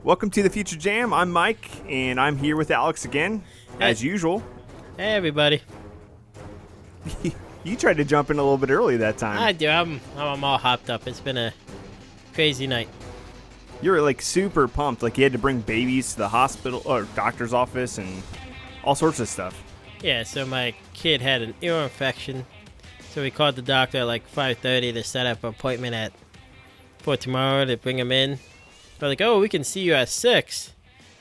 Welcome to the Future Jam. I'm Mike, and I'm here with Alex again, as usual. Hey, everybody. You tried to jump in a little bit early that time. I do. I'm all hopped up. It's been a crazy night. You were like super pumped, like you had to bring babies to the hospital or doctor's office and all sorts of stuff. Yeah, so my kid had an ear infection, so we called the doctor at like 5:30 to set up an appointment for tomorrow to bring him in. They're like, oh, we can see you at 6.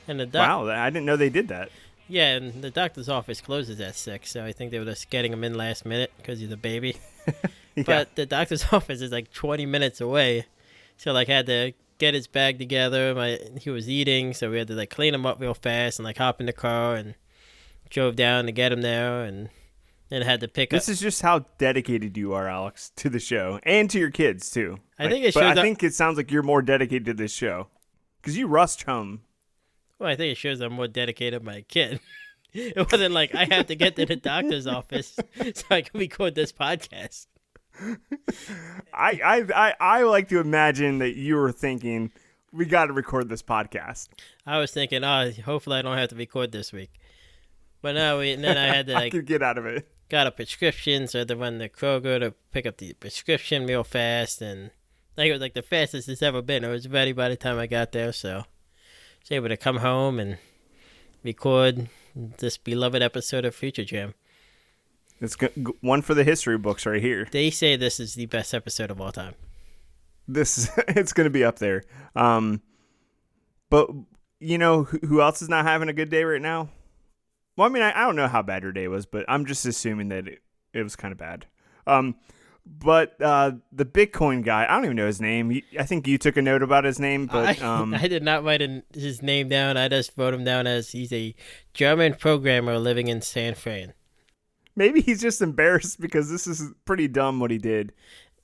And the Wow, I didn't know they did that. Yeah, and the doctor's office closes at 6, so I think they were just getting him in last minute because he's a baby. Yeah. But the doctor's office is like 20 minutes away, so like had to get his bag together. He was eating, so we had to like clean him up real fast and like hop in the car and drove down to get him there, and then had to pick up. This is just how dedicated you are, Alex, to the show and to your kids too. I think it sounds like you're more dedicated to this show because you rushed home. Well, I think it shows I'm more dedicated to my kid. It wasn't like I have to get to the doctor's office so I can record this podcast. I like to imagine that you were thinking, we got to record this podcast. I was thinking, hopefully I don't have to record this week. But no, and then I had to I could get out of it. Got a prescription, so I had to run to Kroger to pick up the prescription real fast, and it was like the fastest it's ever been. It was ready by the time I got there, so I was able to come home and record this beloved episode of Future Jam. It's one for the history books right here. They say this is the best episode of all time. It's going to be up there. But you know who else is not having a good day right now? Well, I mean, I don't know how bad your day was, but I'm just assuming that it was kind of bad. But the Bitcoin guy, I don't even know his name. I think you took a note about his name, but I did not write his name down. I just wrote him down as he's a German programmer living in San Fran. Maybe he's just embarrassed because this is pretty dumb what he did.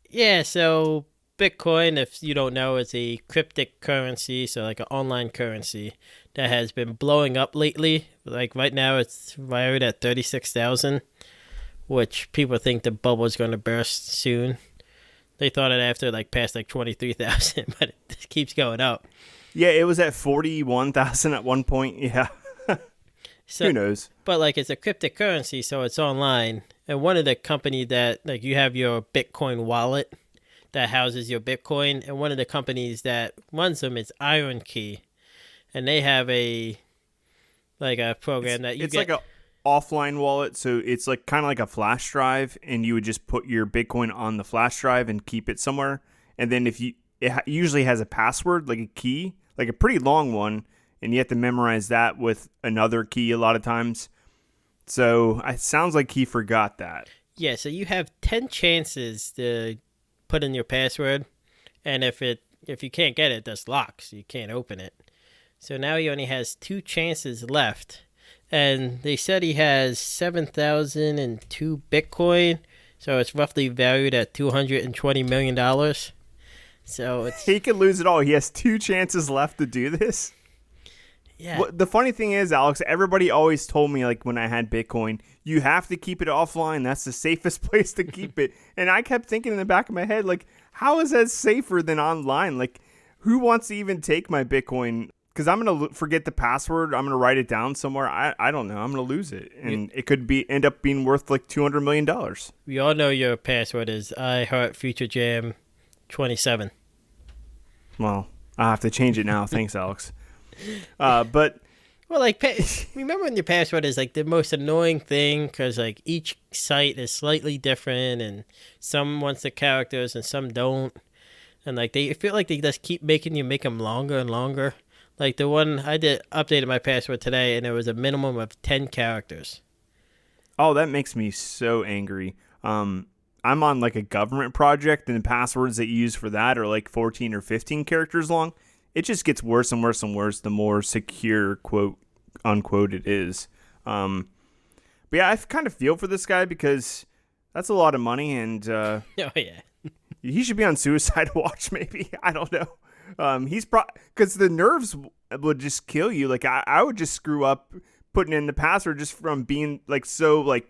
Yeah, so Bitcoin, if you don't know, is a cryptic currency, so like an online currency that has been blowing up lately. Like right now it's valued at 36,000, which people think the bubble is going to burst soon. They thought it after like past like 23,000, but it keeps going up. Yeah, it was at 41,000 at one point. Yeah. So, who knows? But like it's a cryptocurrency, so it's online. And one of the company that like you have your Bitcoin wallet that houses your Bitcoin, and one of the companies that runs them is Iron Key, and they have a program that you it's get. Like a offline wallet, so it's like kind of like a flash drive, and you would just put your Bitcoin on the flash drive and keep it somewhere. And then it usually has a password, like a key, like a pretty long one. And you have to memorize that with another key a lot of times. So it sounds like he forgot that. Yeah, so you have 10 chances to put in your password. And if you can't get it, it just locks. You can't open it. So now he only has 2 chances left. And they said he has 7,002 Bitcoin. So it's roughly valued at $220 million. So he could lose it all. He has 2 chances left to do this. Yeah. Well, the funny thing is, Alex, everybody always told me, like, when I had Bitcoin, you have to keep it offline. That's the safest place to keep it. And I kept thinking in the back of my head, like, how is that safer than online? Like, who wants to even take my Bitcoin? Because I'm going to forget the password. I'm going to write it down somewhere. I don't know. I'm going to lose it. And it could end up being worth, like, $200 million. We all know your password is iHeartFutureJam27. Well, I'll have to change it now. Thanks, Alex. But well, like remembering your password is like the most annoying thing because like each site is slightly different, and some wants the characters and some don't, and like they feel like they just keep making you make them longer and longer. Like the one I updated my password today, and it was a minimum of 10 characters. Oh, that makes me so angry. I'm on like a government project, and the passwords that you use for that are like 14 or 15 characters long. It just gets worse and worse and worse the more secure, quote, unquote, it is. But yeah, I kind of feel for this guy because that's a lot of money, and oh, yeah. he should be on suicide watch, maybe. I don't know. He's because the nerves would just kill you. Like, I would just screw up putting in the password just from being, like, so, like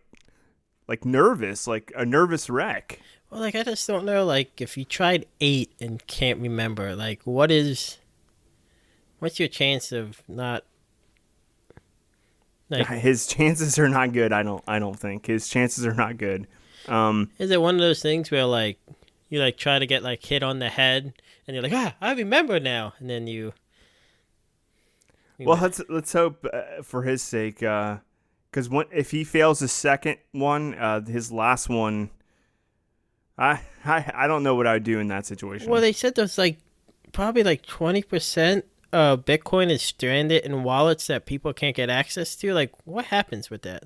nervous, like a nervous wreck. Well, like, I just don't know, like, if you tried 8 and can't remember, like, what is What's your chance of not like? His chances are not good. I don't think his chances are not good. Is it one of those things where like you like try to get like hit on the head and you're like, I remember now, and then you well, let's hope for his sake, because if he fails his second one, his last one, I don't know what I would do in that situation. Well, they said there's like probably like 20% of Bitcoin is stranded in wallets that people can't get access to. Like, what happens with that?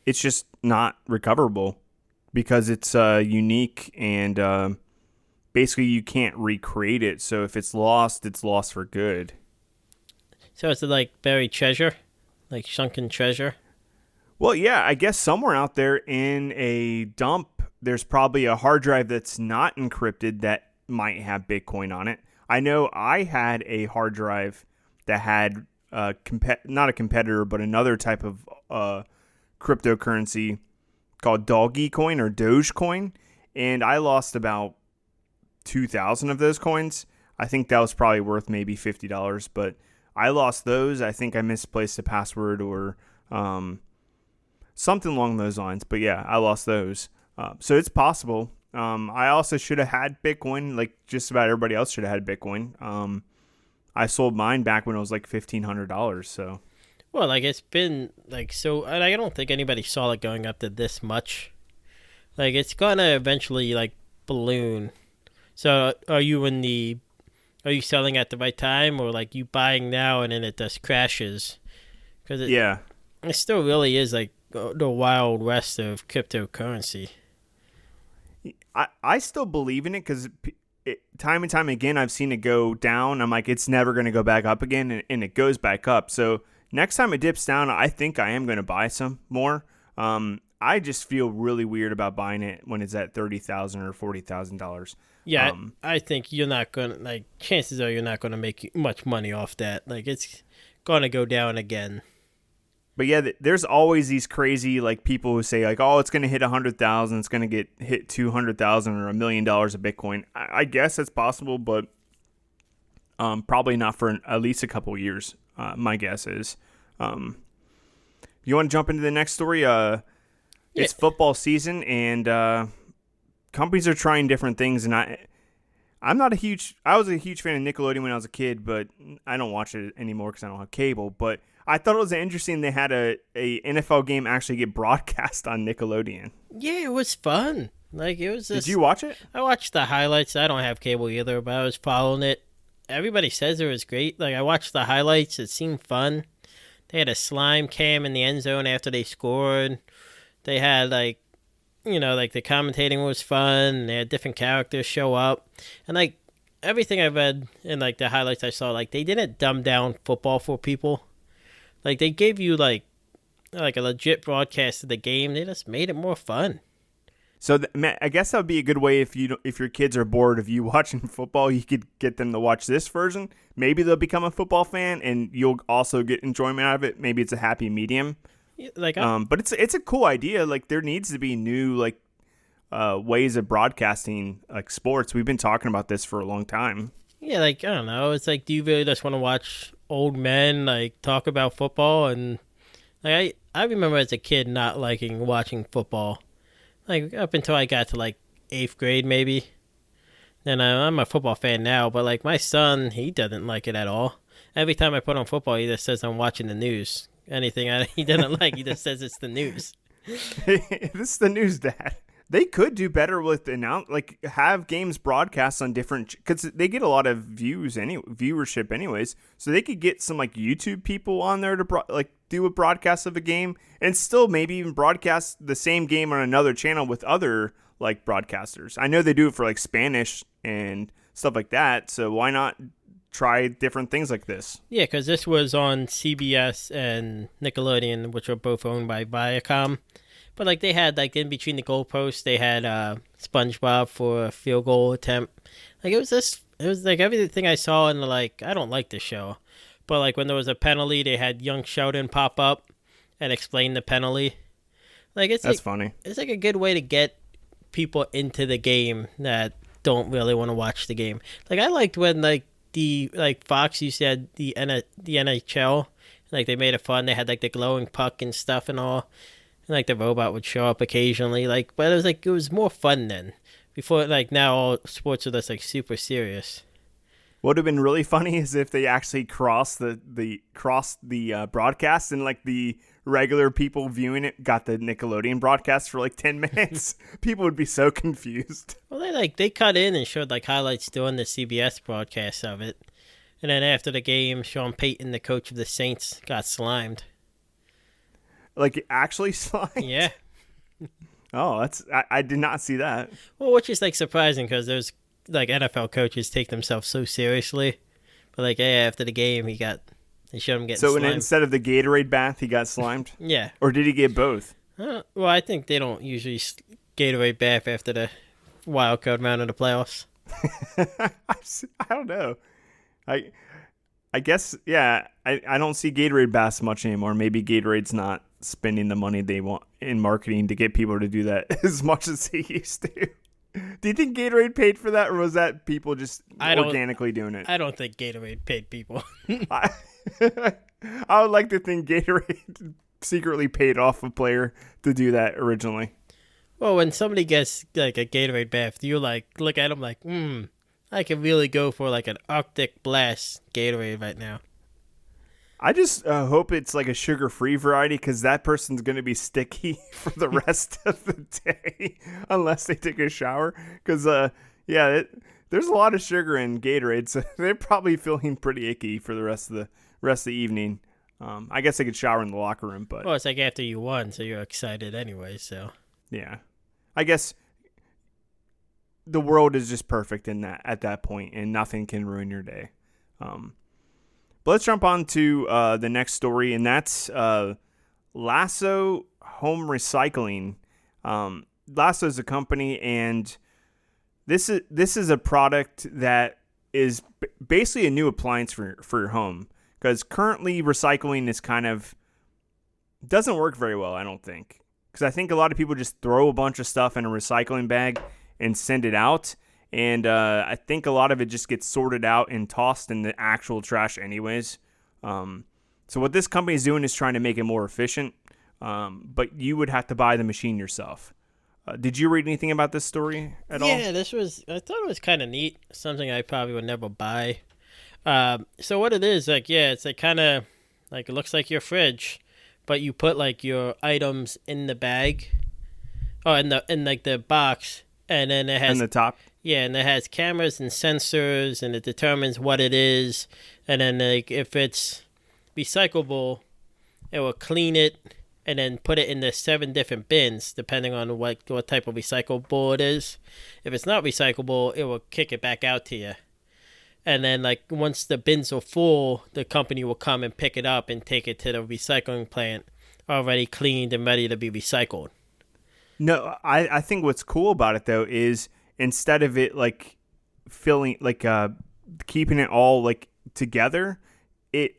It's just not recoverable because it's unique and basically you can't recreate it. So if it's lost for good. So is it like buried treasure, like sunken treasure? Well, yeah, I guess somewhere out there in a dump, there's probably a hard drive that's not encrypted that might have Bitcoin on it. I know I had a hard drive that had not a competitor, but another type of cryptocurrency called Doggy Coin or Dogecoin, and I lost about 2,000 of those coins. I think that was probably worth maybe $50, but I lost those. I think I misplaced a password or something along those lines. But yeah, I lost those. So it's possible. I also should have had Bitcoin, like just about everybody else should have had Bitcoin. I sold mine back when it was like $1,500. So, well, like it's been like so. I don't think anybody saw it going up to this much. Like it's gonna eventually like balloon. So are you selling at the right time, or like you buying now and then it just crashes? Because it still really is like the wild west of cryptocurrency. I still believe in it because time and time again I've seen it go down. I'm like, it's never going to go back up again, and it goes back up. So next time it dips down, I think I am going to buy some more. I just feel really weird about buying it when it's at $30,000 or $40,000. Yeah, I think you're not gonna like. Chances are you're not gonna make much money off that. Like it's gonna go down again. But yeah, there's always these crazy like people who say like, oh, it's gonna hit 100,000, it's gonna hit 200,000 or $1 million of Bitcoin. I guess that's possible, but probably not for at least a couple of years. My guess is. You want to jump into the next story? It's football season and. Companies are trying different things, and I was a huge fan of Nickelodeon when I was a kid, but I don't watch it anymore because I don't have cable. But I thought it was interesting they had a NFL game actually get broadcast on Nickelodeon. Yeah, it was fun. Like it was. Did you watch it? I watched the highlights. I don't have cable either, but I was following it. Everybody says it was great. Like I watched the highlights. It seemed fun. They had a slime cam in the end zone after they scored. They had like. Like the commentating was fun. And they had different characters show up, and like everything I read in like the highlights I saw, like they didn't dumb down football for people. Like they gave you like a legit broadcast of the game. They just made it more fun. So I guess that would be a good way if your kids are bored of you watching football, you could get them to watch this version. Maybe they'll become a football fan, and you'll also get enjoyment out of it. Maybe it's a happy medium. Like, but it's a cool idea. Like there needs to be new like ways of broadcasting like sports. We've been talking about this for a long time. Yeah, like I don't know. It's like, do you really just want to watch old men like talk about football? And like I remember as a kid not liking watching football, like up until I got to like 8th grade maybe. Then I'm a football fan now, but like my son, he doesn't like it at all. Every time I put on football, he just says I'm watching the news. Anything he doesn't like, he just says it's the news. This is the news, Dad. They could do better with have games broadcast on different, because they get a lot of viewership anyways. So they could get some like YouTube people on there to do a broadcast of a game, and still maybe even broadcast the same game on another channel with other like broadcasters. I know they do it for like Spanish and stuff like that. So why not try different things like this? Yeah, because this was on CBS and Nickelodeon, which are both owned by Viacom. But like they had like in between the goalposts, they had SpongeBob for a field goal attempt. Like it was like everything I saw, and like I don't like this show, but like when there was a penalty, they had young Sheldon pop up and explain the penalty. Like that's funny. It's like a good way to get people into the game that don't really want to watch the game. Like I liked when like the like Fox used to have the NHL, like they made it fun. They had like the glowing puck and stuff and all, and like the robot would show up occasionally. Like, but it was more fun then. Before, like, now all sports are just like super serious. What would have been really funny is if they actually crossed the broadcast, and like the regular people viewing it got the Nickelodeon broadcast for like 10 minutes. People would be so confused. Well, they cut in and showed like highlights during the CBS broadcast of it, and then after the game, Sean Payton, the coach of the Saints, got slimed. Like actually slimed? Yeah. Oh, I did not see that. Well, which is like surprising because there's like NFL coaches take themselves so seriously, but like after the game, they showed him getting slimed. So instead of the Gatorade bath, he got slimed? Yeah. Or did he get both? Well, I think they don't usually Gatorade bath after the wild card round of the playoffs. I don't know. I guess, yeah, I don't see Gatorade baths much anymore. Maybe Gatorade's not spending the money they want in marketing to get people to do that as much as they used to. Do you think Gatorade paid for that, or was that people just organically doing it? I don't think Gatorade paid people. I would like to think Gatorade secretly paid off a player to do that originally. Well, when somebody gets like a Gatorade bath, you like look at them like, I could really go for like an Arctic Blast Gatorade right now. I just hope it's like a sugar-free variety, because that person's going to be sticky for the rest of the day unless they take a shower. Because, there's a lot of sugar in Gatorade, so they're probably feeling pretty icky for the rest of the evening. I guess they could shower in the locker room, but well, it's like after you won, so you're excited anyway. So yeah, I guess the world is just perfect at that point, and nothing can ruin your day. But let's jump on to the next story, and that's Lasso Home Recycling. Lasso is a company, and this is a product that is basically a new appliance for your home, because currently recycling is doesn't work very well, I don't think. Because I think a lot of people just throw a bunch of stuff in a recycling bag and send it out. And I think a lot of it just gets sorted out and tossed in the actual trash anyways. So what this company is doing is trying to make it more efficient, but you would have to buy the machine yourself. Did you read anything about this story at all? Yeah, I thought it was kind of neat. Something I probably would never buy. So what it is, it's like kind of like it looks like your fridge, but you put like your items in the bag, in the box, and then it has in the top. Yeah, and it has cameras and sensors, and it determines what it is. And then, like, if it's recyclable, it will clean it and then put it in the 7 different bins, depending on what type of recyclable it is. If it's not recyclable, it will kick it back out to you. And then, like, once the bins are full, the company will come and pick it up and take it to the recycling plant, already cleaned and ready to be recycled. No, I think what's cool about it, though, is instead of it like filling, like keeping it all like together, it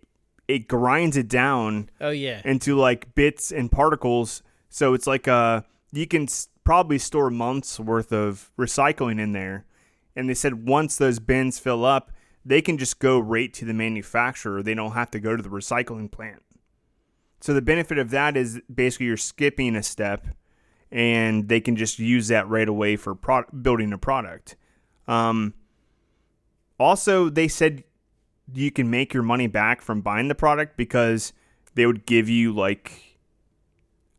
grinds it down. Oh yeah. Into like bits and particles. So it's like you can probably store months worth of recycling in there. And they said once those bins fill up, they can just go right to the manufacturer. They don't have to go to the recycling plant. So the benefit of that is basically you're skipping a step, and they can just use that right away for building a product. Also, they said you can make your money back from buying the product, because they would give you, like,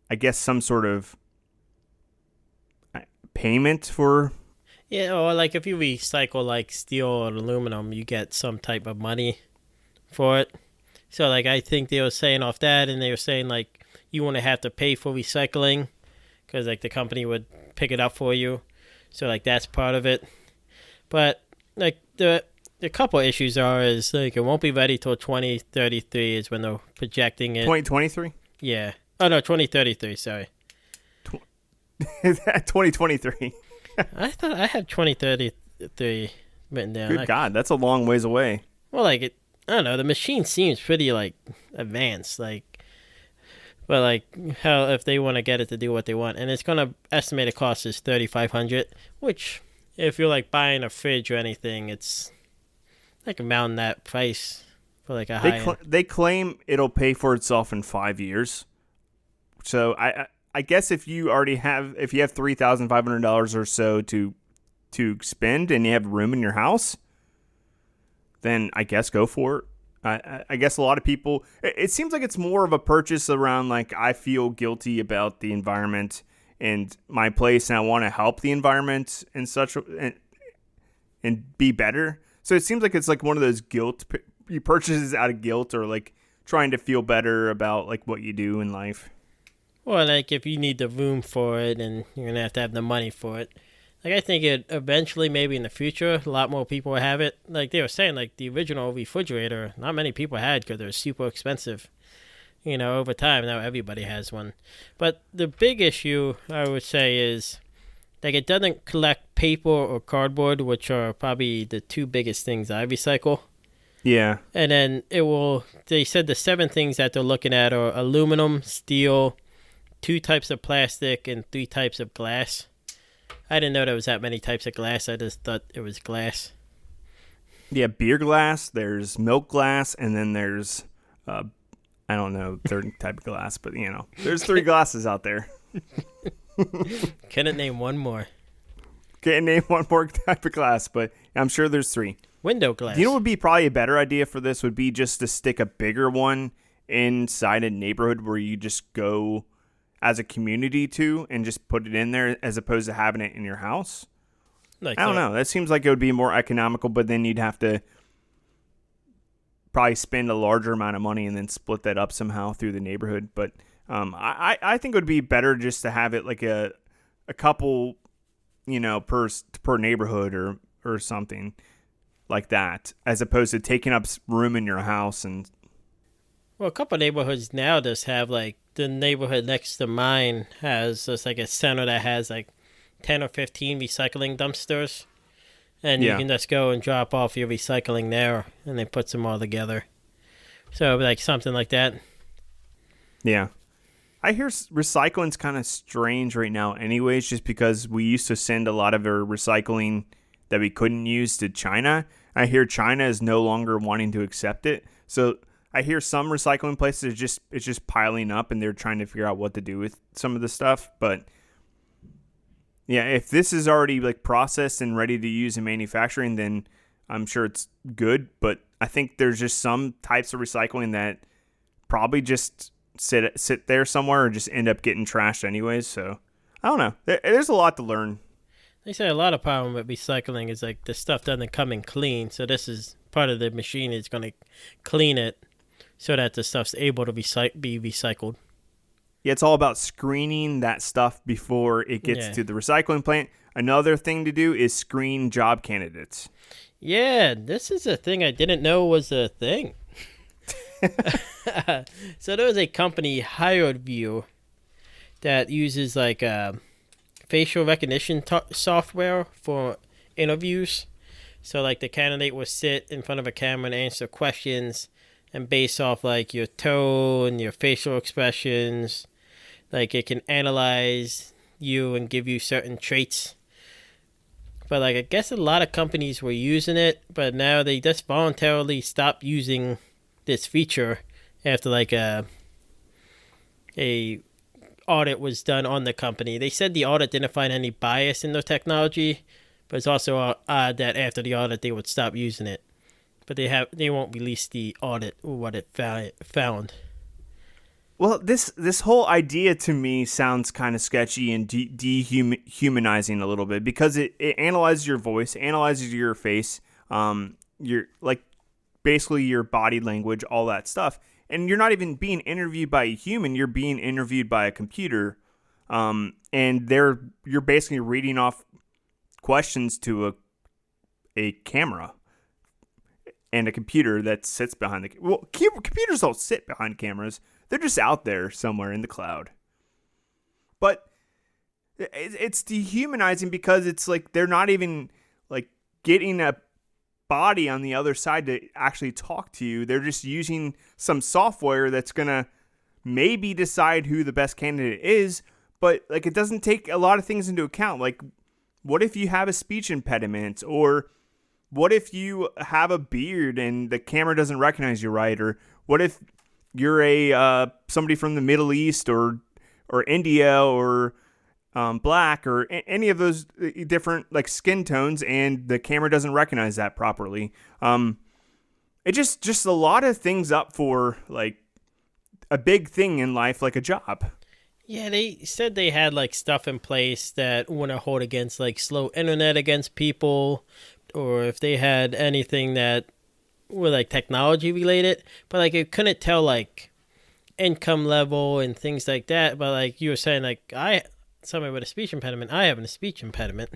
I guess some sort of payment for... Yeah, or like if you recycle like steel or aluminum, you get some type of money for it. So like I think they were saying off that, and they were saying like you wouldn't have to pay for recycling, because like the company would pick it up for you. So like that's part of it. But like the couple issues is like it won't be ready till 2033 is when they're projecting it. 2023? Yeah. Oh no, 2033, sorry. Is that 2023? I thought I had 2033 written down. Good God, that's a long ways away. Well, like I don't know, the machine seems pretty like advanced, like, but like how if they want to get it to do what they want, and it's gonna estimated cost is $3,500, which if you're like buying a fridge or anything, it's like around that price for like a high end. They claim it'll pay for itself in 5 years. So I guess if you have $3,500 or so to spend and you have room in your house, then I guess go for it. I guess a lot of people, it seems like it's more of a purchase around like I feel guilty about the environment and my place and I want to help the environment and such and be better. So it seems like it's like one of those you purchases out of guilt or like trying to feel better about like what you do in life. Well, like if you need the room for it and you're going to have the money for it. Like, I think it eventually, maybe in the future, a lot more people will have it. Like they were saying, like the original refrigerator, not many people had because they're super expensive. You know, over time, now everybody has one. But the big issue, I would say, is like it doesn't collect paper or cardboard, which are probably the two biggest things I recycle. Yeah. And then they said the 7 things that they're looking at are aluminum, steel, 2 types of plastic, and 3 types of glass. I didn't know there was that many types of glass. I just thought it was glass. Yeah, beer glass, there's milk glass, and then there's, I don't know, third type of glass, but, you know, there's 3 glasses out there. Couldn't name one more. Can't name one more type of glass, but I'm sure there's 3. Window glass. You know what would be probably a better idea for this would be just to stick a bigger one inside a neighborhood where you just go as a community to and just put it in there as opposed to having it in your house. I don't know. That seems like it would be more economical, but then you'd have to probably spend a larger amount of money and then split that up somehow through the neighborhood. But I think it would be better just to have it like a couple, you know, per neighborhood or something like that, as opposed to taking up room in your house. And well, a couple of neighborhoods now just have like the neighborhood next to mine has just like a center that has like 10 or 15 recycling dumpsters, and you can just go and drop off your recycling there, and they put them all together. So like something like that. Yeah. I hear recycling's kind of strange right now anyways, just because we used to send a lot of our recycling that we couldn't use to China. I hear China is no longer wanting to accept it. So I hear some recycling places it's just piling up and they're trying to figure out what to do with some of the stuff. But yeah, if this is already like processed and ready to use in manufacturing, then I'm sure it's good. But I think there's just some types of recycling that probably just sit there somewhere or just end up getting trashed anyways. So I don't know. There's a lot to learn. They say a lot of problem with recycling is like the stuff doesn't come in clean. So this is part of the machine is going to clean it so that the stuff's able to be recycled. Yeah, it's all about screening that stuff before it gets to the recycling plant. Another thing to do is screen job candidates. Yeah, this is a thing I didn't know was a thing. So there was a company, HiredView, that uses like facial recognition software for interviews. So like the candidate will sit in front of a camera and answer questions, and based off like your tone, your facial expressions, like it can analyze you and give you certain traits. But like I guess a lot of companies were using it, but now they just voluntarily stopped using this feature after like a audit was done on the company. They said the audit didn't find any bias in the technology, but it's also odd that after the audit they would stop using it. But they won't release the audit or what it found. Well, this whole idea to me sounds kind of sketchy and dehumanizing a little bit, because it analyzes your voice, analyzes your face, your like basically your body language, all that stuff. And you're not even being interviewed by a human, you're being interviewed by a computer. And you're basically reading off questions to a camera and a computer that sits behind computers don't sit behind cameras. They're just out there somewhere in the cloud. But it's dehumanizing because it's like they're not even like getting a body on the other side to actually talk to you. They're just using some software that's going to maybe decide who the best candidate is, but like it doesn't take a lot of things into account. Like what if you have a speech impediment, or what if you have a beard and the camera doesn't recognize you right? Or what if you're somebody from the Middle East or India or black or any of those different like skin tones, and the camera doesn't recognize that properly? It just a lot of things up for like a big thing in life, like a job. Yeah, they said they had like stuff in place that wouldn't hold against like slow internet against people, or if they had anything that were like technology related, but like it couldn't tell like income level and things like that. But like you were saying, like somebody with a speech impediment, I have a speech impediment.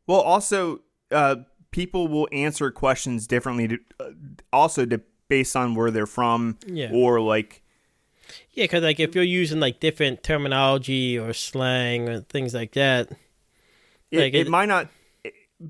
Well, also, people will answer questions differently, based on where they're from, or like. Yeah, because like if you're using like different terminology or slang or things like that, it might not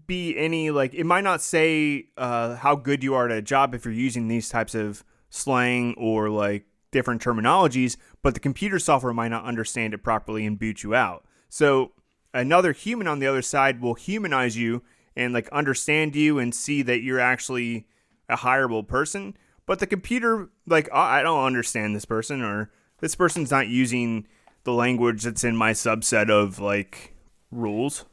be any like it might not say how good you are at a job if you're using these types of slang or like different terminologies, but the computer software might not understand it properly and boot you out. So another human on the other side will humanize you and like understand you and see that you're actually a hireable person. But the computer, like, oh, I don't understand this person, or this person's not using the language that's in my subset of like rules.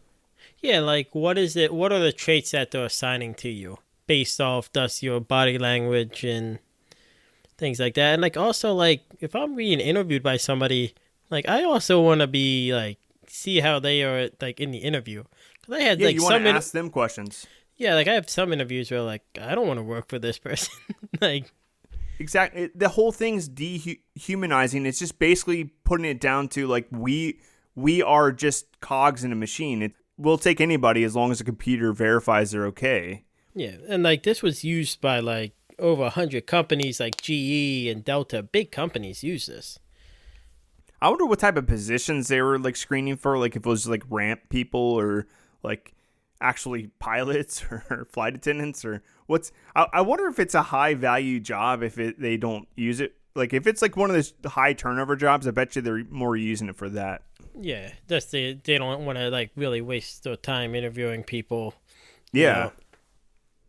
Yeah, like what is it? What are the traits that they're assigning to you based off thus your body language and things like that? And like also like if I'm being interviewed by somebody, like I also want to be like see how they are like in the interview. Cause I had like you want to ask them questions. Yeah, like I have some interviews where like I don't want to work for this person. Like exactly, the whole thing's dehumanizing. It's just basically putting it down to like we are just cogs in a machine. We'll take anybody as long as the computer verifies they're okay. Yeah, and like this was used by like over 100 companies, like GE and Delta. Big companies use this. I wonder what type of positions they were like screening for. Like if it was like ramp people or like actually pilots or flight attendants or what's. I wonder if it's a high value job if they don't use it. Like if it's like one of those high turnover jobs, I bet you they're more using it for that. Yeah, just they don't want to like really waste their time interviewing people. Yeah,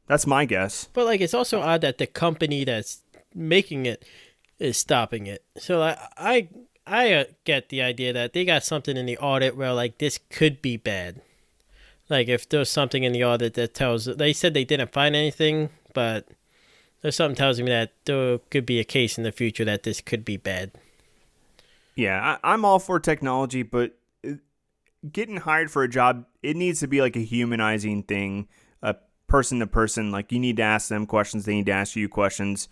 that's my guess. But like it's also odd that the company that's making it is stopping it. So I get the idea that they got something in the audit where like this could be bad. Like if there's something in the audit that tells, they said they didn't find anything, but there's something tells me that there could be a case in the future that this could be bad. Yeah, I'm all for technology, but getting hired for a job, it needs to be like a humanizing thing, a person to person. Like you need to ask them questions, they need to ask you questions.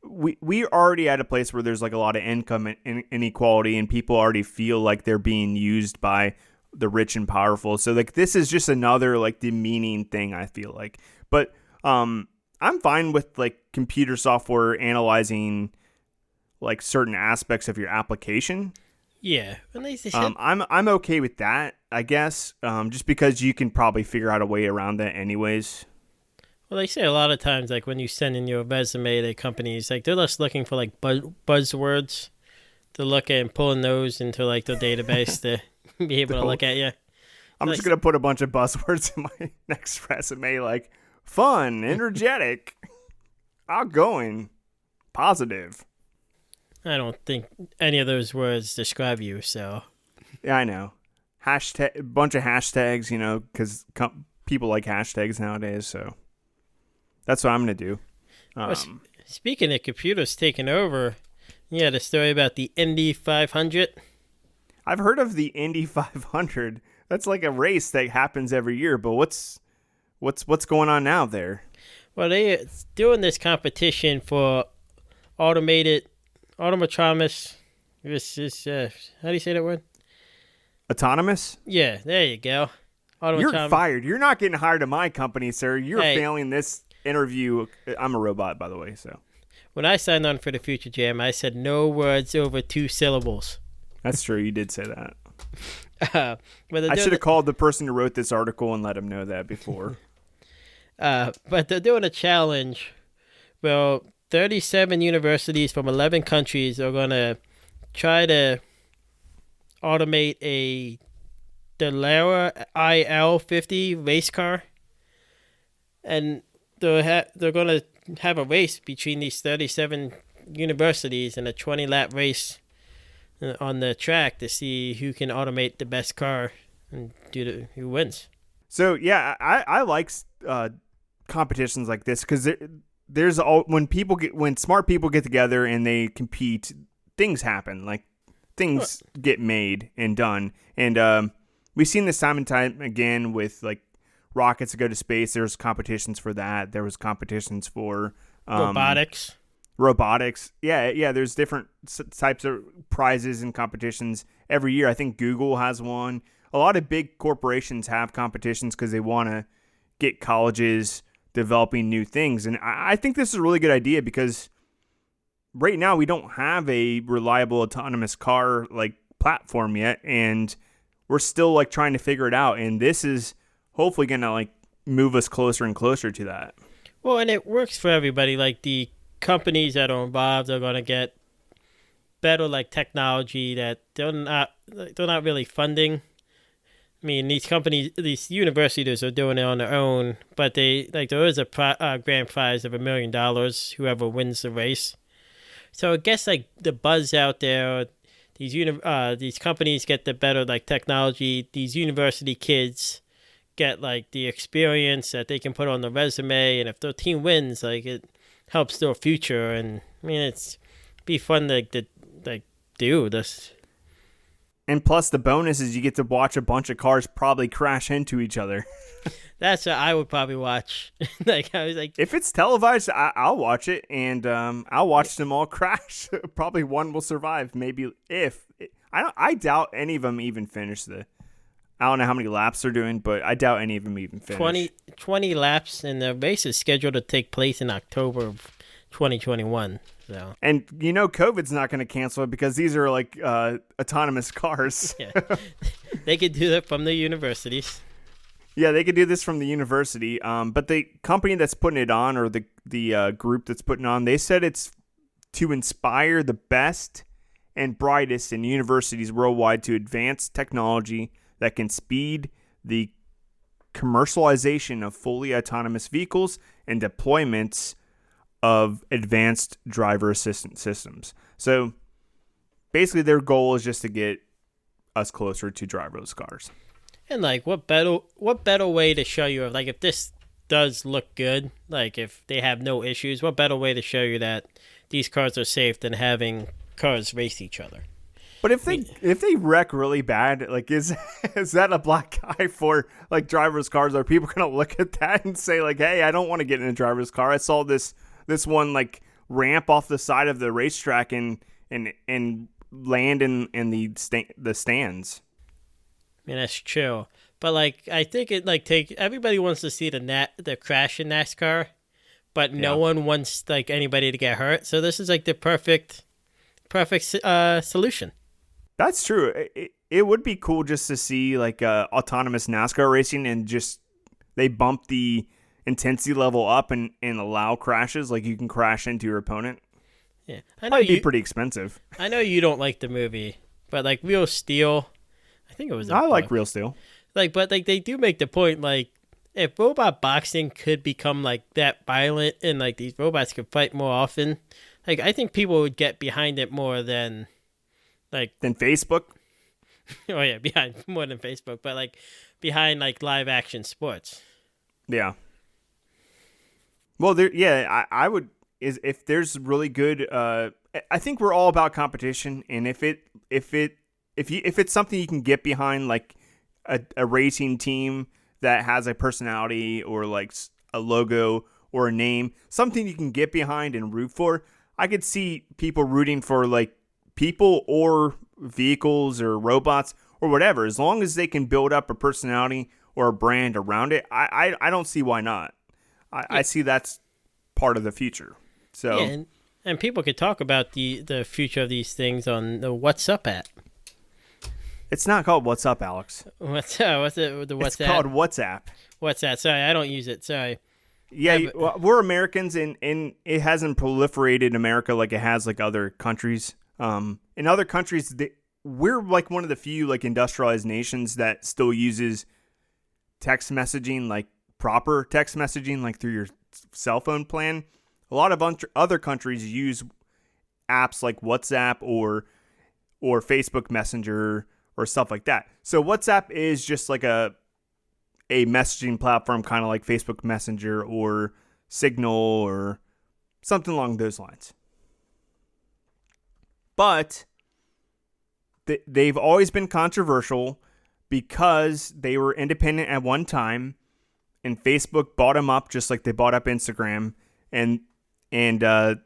We already at a place where there's like a lot of income inequality, and people already feel like they're being used by the rich and powerful. So like this is just another like demeaning thing, I feel like. But I'm fine with like computer software analyzing like certain aspects of your application. Yeah, and they said, I'm okay with that, I guess. Just because you can probably figure out a way around that anyways. Well, they say a lot of times, like when you send in your resume to companies, like they're just looking for like buzzwords to look at and pulling those into like the database to be able to look at you. I'm just gonna put a bunch of buzzwords in my next resume, like fun, energetic, outgoing, positive. I don't think any of those words describe you, so. Yeah, I know. Bunch of hashtags, you know, because people like hashtags nowadays, so that's what I'm going to do. Well, speaking of computers taking over, you had a story about the Indy 500. I've heard of the Indy 500. That's like a race that happens every year, but what's going on now there? Well, they're doing this competition for autonomous. This is how do you say that word? Autonomous? Yeah, there you go. You're fired. You're not getting hired at my company, sir. You're failing this interview. I'm a robot, by the way. So when I signed on for the Future Jam, I said no words over 2 syllables. That's true. You did say that. But I should have called the person who wrote this article and let him know that before. But they're doing a challenge. Well, 37 universities from 11 countries are going to try to automate the Lara IL-50 race car. and they're going to have a race between these 37 universities in a 20-lap race on the track to see who can automate the best car and who wins. So yeah, I like competitions like this because when smart people get together and they compete, things happen. Like things get made and done, and we've seen this time and time again with like rockets that go to space. There's competitions for that. There was competitions for robotics. Yeah. There's different types of prizes and competitions every year. I think Google has one. A lot of big corporations have competitions because they want to get colleges developing new things. And I think this is a really good idea because right now we don't have a reliable autonomous car like platform yet. And we're still like trying to figure it out. And this is hopefully going to like move us closer and closer to that. Well, and it works for everybody. Like the companies that are involved are going to get better like technology that they're not really funding. I mean, these universities are doing it on their own, but there is a grand prize of $1 million whoever wins the race. So I guess like the buzz out there, these companies get the better like technology. These university kids get like the experience that they can put on the resume, and if their team wins, like it helps their future. And I mean, it'd be fun to do this. And plus, the bonus is you get to watch a bunch of cars probably crash into each other. That's what I would probably watch. Like I was like, if it's televised, I'll watch it, and I'll watch them all crash. Probably one will survive. Maybe I doubt any of them even finish I don't know how many laps they're doing, but I doubt any of them even finish. 20 laps, and the race is scheduled to take place in October of 2021. So. And COVID's not going to cancel it because these are like autonomous cars. Yeah. They could do that from the universities. Yeah, they could do this from the university. But the company that's putting it on, or the group that's putting it on, they said it's to inspire the best and brightest in universities worldwide to advance technology that can speed the commercialization of fully autonomous vehicles and deployments of advanced driver assistance systems. So basically their goal is just to get us closer to driverless cars. And like what better way to show you like if this does look good, like if they have no issues, what better way to show you that these cars are safe than having cars race each other? But if they wreck really bad, like is that a black eye for like driverless cars? Are people gonna look at that and say like, hey, I don't want to get in a driverless car. I saw this one like ramp off the side of the racetrack and land in the stands. I mean, that's true. But like I think it like everybody wants to see the crash in NASCAR, but no one wants like anybody to get hurt. So this is like the perfect solution. That's true. It would be cool just to see like autonomous NASCAR racing and just they bump the intensity level up and allow crashes. Like you can crash into your opponent. Yeah, I know it'd be pretty expensive. I know you don't like the movie, but like Real Steel, I think it was. I like Real Steel. But they do make the point like if robot boxing could become like that violent and like these robots could fight more often, like I think people would get behind it more than Facebook. Oh yeah, behind more than Facebook, but like behind like live action sports. Yeah. Well, I would if there's really good. I think we're all about competition, and if it's something you can get behind, like a racing team that has a personality or like a logo or a name, something you can get behind and root for. I could see people rooting for like people or vehicles or robots or whatever, as long as they can build up a personality or a brand around it. I don't see why not. I see that's part of the future. So yeah, and people could talk about the future of these things on the What's Up app. It's not called What's Up, Alex. What's it? The WhatsApp? It's called WhatsApp. WhatsApp. Sorry, I don't use it. Sorry. Yeah, we're Americans, and it hasn't proliferated in America like it has like other countries. In other countries, we're like one of the few like industrialized nations that still uses text messaging like proper text messaging, like through your cell phone plan. A lot of other countries use apps like WhatsApp or Facebook Messenger or stuff like that. So WhatsApp is just like a messaging platform, kind of like Facebook Messenger or Signal or something along those lines. But they've always been controversial because they were independent at one time, and Facebook bought them up just like they bought up Instagram, and they're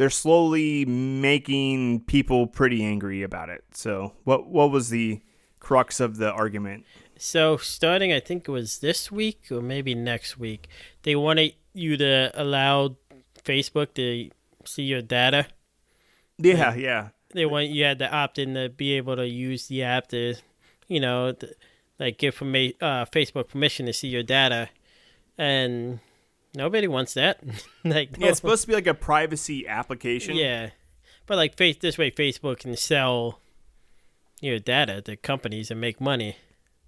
slowly making people pretty angry about it. So what was the crux of the argument? So starting, I think it was this week or maybe next week, they wanted you to allow Facebook to see your data. Yeah. They want you had to opt in to be able to use the app to, give Facebook permission to see your data, and nobody wants that. It's supposed to be like a privacy application. Yeah, but this way Facebook can sell your data to companies and make money.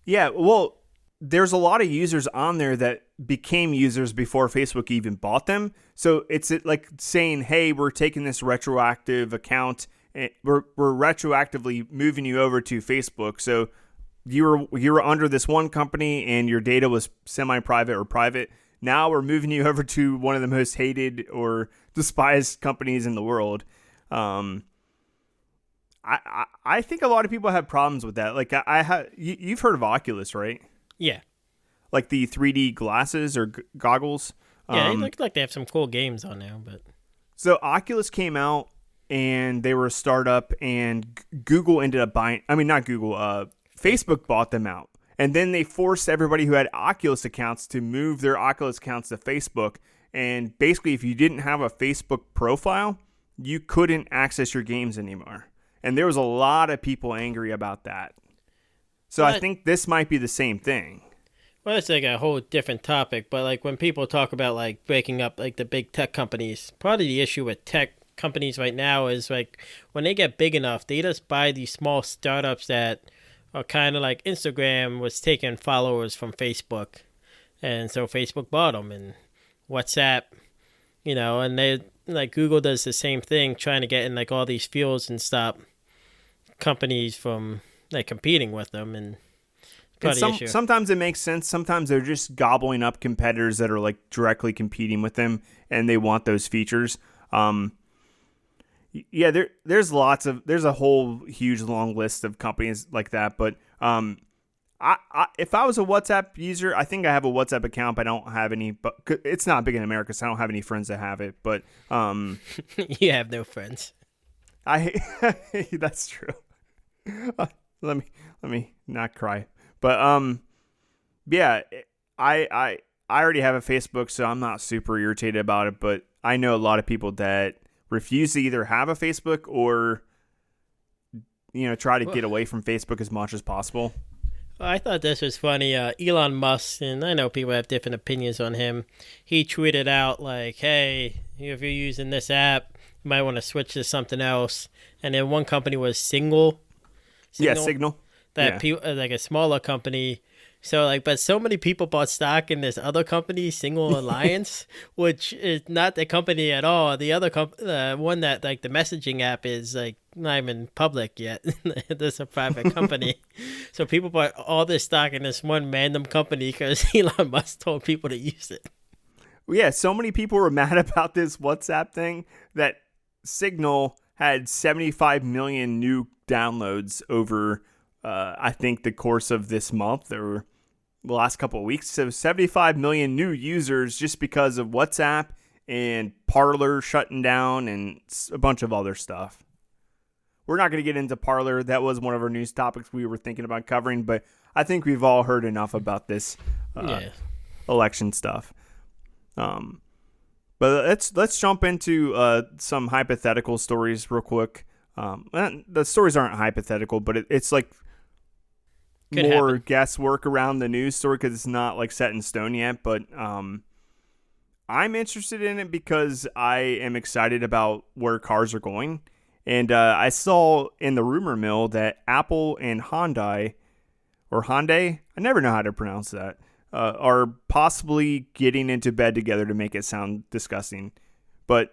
Yeah, well, there's a lot of users on there that became users before Facebook even bought them. So it's like saying, hey, we're taking this retroactive account and we're retroactively moving you over to Facebook. So you were under this one company and your data was semi-private or private. Now we're moving you over to one of the most hated or despised companies in the world. I think a lot of people have problems with that. Like you've heard of Oculus, right? Yeah. Like the 3D glasses or goggles. Yeah, it looks like they have some cool games on now. But so Oculus came out and they were a startup, and Google ended up buying. I mean, not Google. Facebook bought them out, and then they forced everybody who had Oculus accounts to move their Oculus accounts to Facebook. And basically, if you didn't have a Facebook profile, you couldn't access your games anymore. And there was a lot of people angry about that. So I think this might be the same thing. Well, it's like a whole different topic. But when people talk about breaking up the big tech companies, part of the issue with tech companies right now is when they get big enough, they just buy these small startups that are kind of like Instagram was taking followers from Facebook. And so Facebook bought them, and WhatsApp, and they Google does the same thing, trying to get in all these fields and stop companies from competing with them. And sometimes it makes sense. Sometimes they're just gobbling up competitors that are directly competing with them, and they want those features. Yeah, there's a whole huge long list of companies like that. But if I was a WhatsApp user, I think I have a WhatsApp account, but I don't have any. But it's not big in America, so I don't have any friends that have it. But you have no friends. That's true. Let me not cry. But yeah, I already have a Facebook, so I'm not super irritated about it. But I know a lot of people that refuse to either have a Facebook or try to get away from Facebook as much as possible. Well, I thought this was funny. Elon Musk, and I know people have different opinions on him. He tweeted out hey, if you're using this app, you might want to switch to something else. And then one company was Signal. Yeah, Signal. People, a smaller company. So but so many people bought stock in this other company, Signal Alliance, which is not the company at all. The other one that the messaging app is not even public yet. This is a private company. So people bought all this stock in this one random company because Elon Musk told people to use it. Yeah, so many people were mad about this WhatsApp thing that Signal had 75 million new downloads over, I think, the course of this month or the last couple of weeks. So 75 million new users just because of WhatsApp and Parler shutting down and a bunch of other stuff. We're not going to get into Parler. That was one of our news topics we were thinking about covering, but I think we've all heard enough about this election stuff. But let's jump into some hypothetical stories real quick. The stories aren't hypothetical, but it's Could more happen. guesswork around the news story because it's not set in stone yet. But I'm interested in it because I am excited about where cars are going. And I saw in the rumor mill that Apple and Hyundai, I never know how to pronounce that, are possibly getting into bed together to make it sound disgusting, but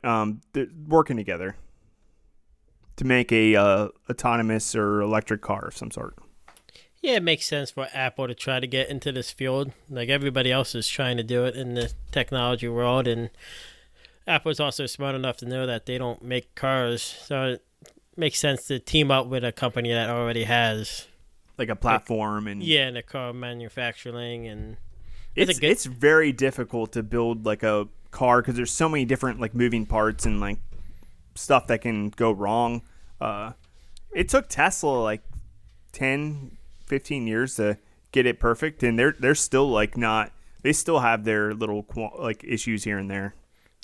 they're working together to make a autonomous or electric car of some sort. Yeah, it makes sense for Apple to try to get into this field. Like everybody else is trying to do it in the technology world, and Apple's also smart enough to know that they don't make cars, so it makes sense to team up with a company that already has like a platform and the car manufacturing, and it's very difficult to build like a car because there's so many different like moving parts and like stuff that can go wrong. It took Tesla like 10-15 years to get it perfect, and they're still like not. They still have their little like issues here and there.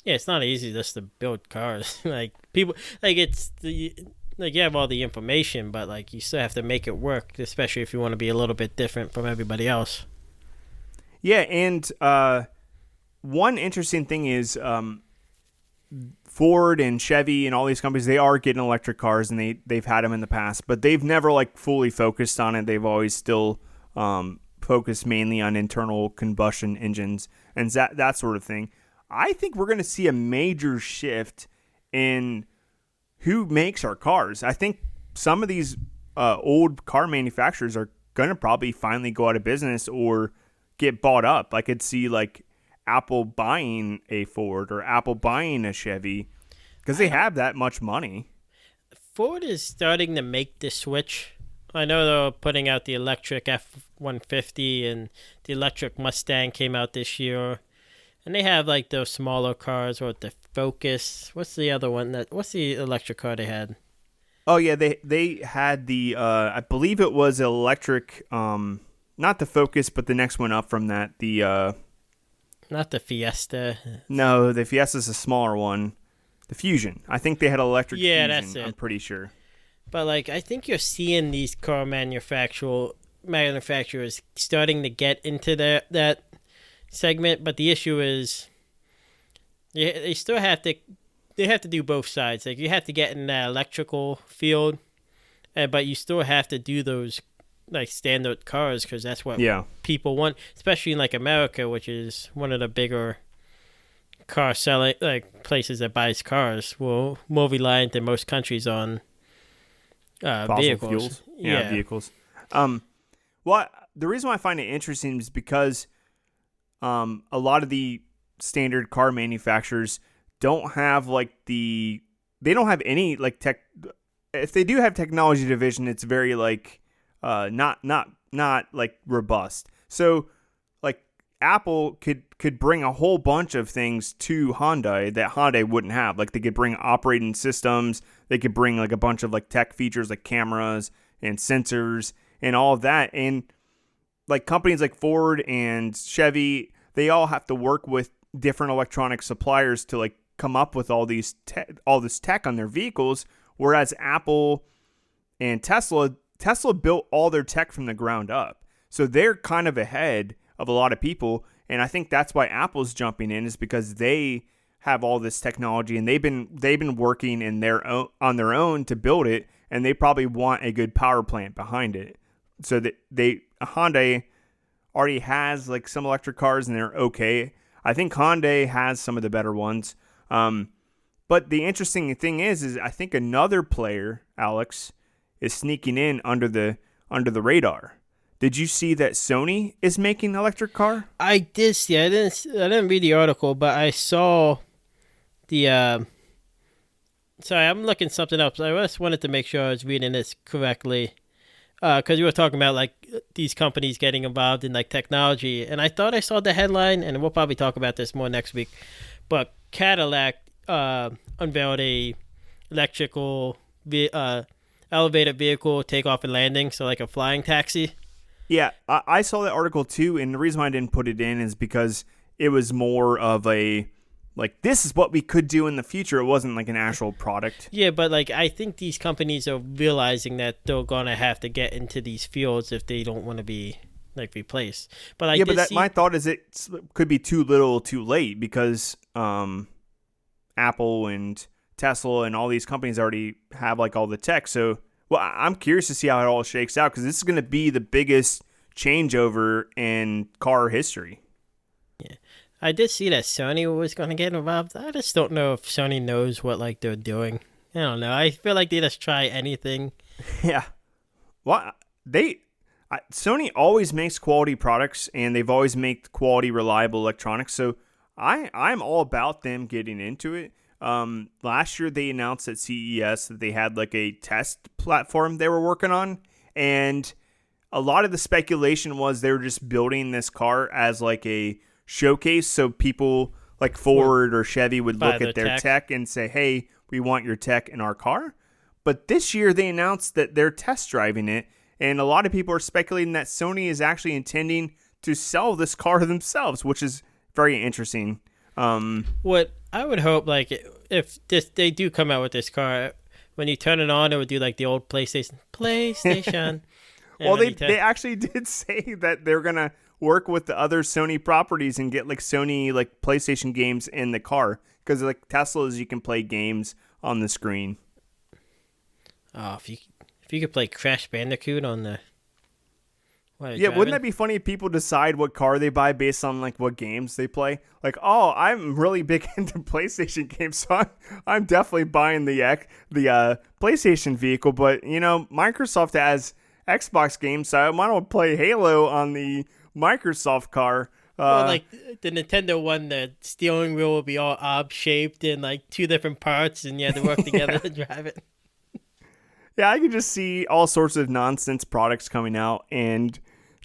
Yeah, it's not easy just to build cars. Like people, like it's the like you have all the information, but like you still have to make it work, especially if you want to be a little bit different from everybody else. Yeah, and one interesting thing is Ford and Chevy and all these companies, they are getting electric cars, and they've had them in the past, but they've never like fully focused on it. They've always still focused mainly on internal combustion engines and that sort of thing. I think we're going to see a major shift in who makes our cars. I think some of these old car manufacturers are going to probably finally go out of business or get bought up. I could see like Apple buying a Ford or Apple buying a Chevy because they have that much money. Ford is starting to make the switch. I know they're putting out the electric F-150, and the electric Mustang came out this year. And they have like those smaller cars or the Focus. What's the other one? What's the electric car they had? Oh yeah, they had the I believe it was electric, not the Focus, but the next one up from that, the not the Fiesta. No, the Fiesta's a smaller one. The Fusion. I think they had electric Fusion. That's it. I'm pretty sure. But like I think you're seeing these car manufacturers starting to get into that segment, but the issue is they still have to do both sides. Like you have to get in that electrical field, but you still have to do those like standard cars because that's what people want, especially in like America, which is one of the bigger car selling like places that buys cars. Well, more reliant than most countries on fossil vehicles. Fuels. Yeah, vehicles. Well, the reason why I find it interesting is because a lot of the standard car manufacturers don't have they don't have any like tech. If they do have technology division, it's very like not like robust. So like Apple could bring a whole bunch of things to Hyundai that Hyundai wouldn't have. Like they could bring operating systems, they could bring like a bunch of like tech features like cameras and sensors and all of that. And like companies like Ford and Chevy, they all have to work with different electronic suppliers to like come up with all this tech on their vehicles. Whereas Apple and Tesla built all their tech from the ground up. So they're kind of ahead of a lot of people. And I think that's why Apple's jumping in, is because they have all this technology and they've been working on their own to build it, and they probably want a good power plant behind it. So that Hyundai already has like some electric cars and they're okay. I think Hyundai has some of the better ones. But the interesting thing is I think another player, Alex, is sneaking in under the radar. Did you see that Sony is making an electric car? I did see. I didn't read the article, but I saw the. Sorry, I'm looking something up. I just wanted to make sure I was reading this correctly, because you were talking about like these companies getting involved in like technology, and I thought I saw the headline, and we'll probably talk about this more next week. But Cadillac unveiled a electrical elevated vehicle takeoff and landing, so like a flying taxi. Yeah, I saw that article too, and the reason why I didn't put it in is because it was more of a, like, this is what we could do in the future. It wasn't like an actual product. Yeah, but like I think these companies are realizing that they're gonna have to get into these fields if they don't want to be like replaced. But my thought is it could be too little, too late, because Apple and Tesla and all these companies already have like all the tech. So, well, I'm curious to see how it all shakes out, because this is going to be the biggest changeover in car history. Yeah. I did see that Sony was going to get involved. I just don't know if Sony knows what like they're doing. I don't know. I feel like they just try anything. Yeah. Well, Sony always makes quality products, and they've always made quality, reliable electronics. So I'm all about them getting into it. Last year they announced at CES that they had like a test platform they were working on, and a lot of the speculation was they were just building this car as like a showcase, so people like Ford or Chevy would look at their tech and say, hey, we want your tech in our car. But this year they announced that they're test driving it, and a lot of people are speculating that Sony is actually intending to sell this car themselves, which is very interesting. What I would hope, like, if they do come out with this car, when you turn it on, it would do like the old PlayStation. Well, they actually did say that they're gonna work with the other Sony properties and get like Sony like PlayStation games in the car, because like Teslas, you can play games on the screen. Oh, if you could play Crash Bandicoot on the wouldn't that be funny if people decide what car they buy based on like what games they play? Like, oh, I'm really big into PlayStation games, so I'm definitely buying the PlayStation vehicle. But Microsoft has Xbox games, so I might want to play Halo on the Microsoft car. Well, like the Nintendo one, the steering wheel will be all ob-shaped in like two different parts, and you had to work together to drive it. Yeah, I can just see all sorts of nonsense products coming out, and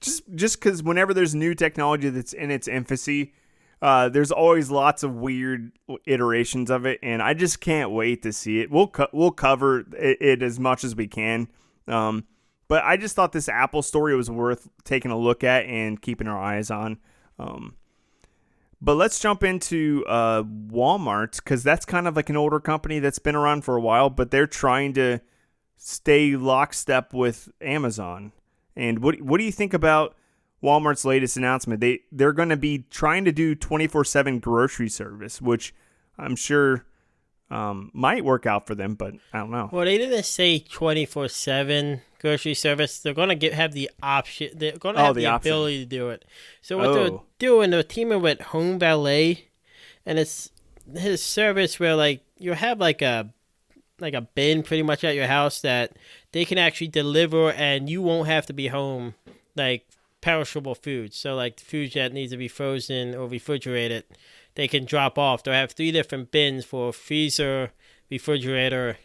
just because whenever there's new technology that's in its infancy, there's always lots of weird iterations of it, and I just can't wait to see it. We'll cover it as much as we can, but I just thought this Apple story was worth taking a look at and keeping our eyes on. But let's jump into Walmart, because that's kind of like an older company that's been around for a while, but they're trying to stay lockstep with Amazon. And what do you think about Walmart's latest announcement? They're going to be trying to do 24/7 grocery service, which I'm sure might work out for them, but I don't know. Well, they didn't say 24/7 grocery service. They're going to have the option. They're going to have the ability to do it. So what they're doing, they're teaming with Home Valet, and it's his service where like you have like a bin pretty much at your house that they can actually deliver, and you won't have to be home, like perishable foods. So like foods that needs to be frozen or refrigerated, they can drop off. They'll have 3 different bins for freezer, refrigerator,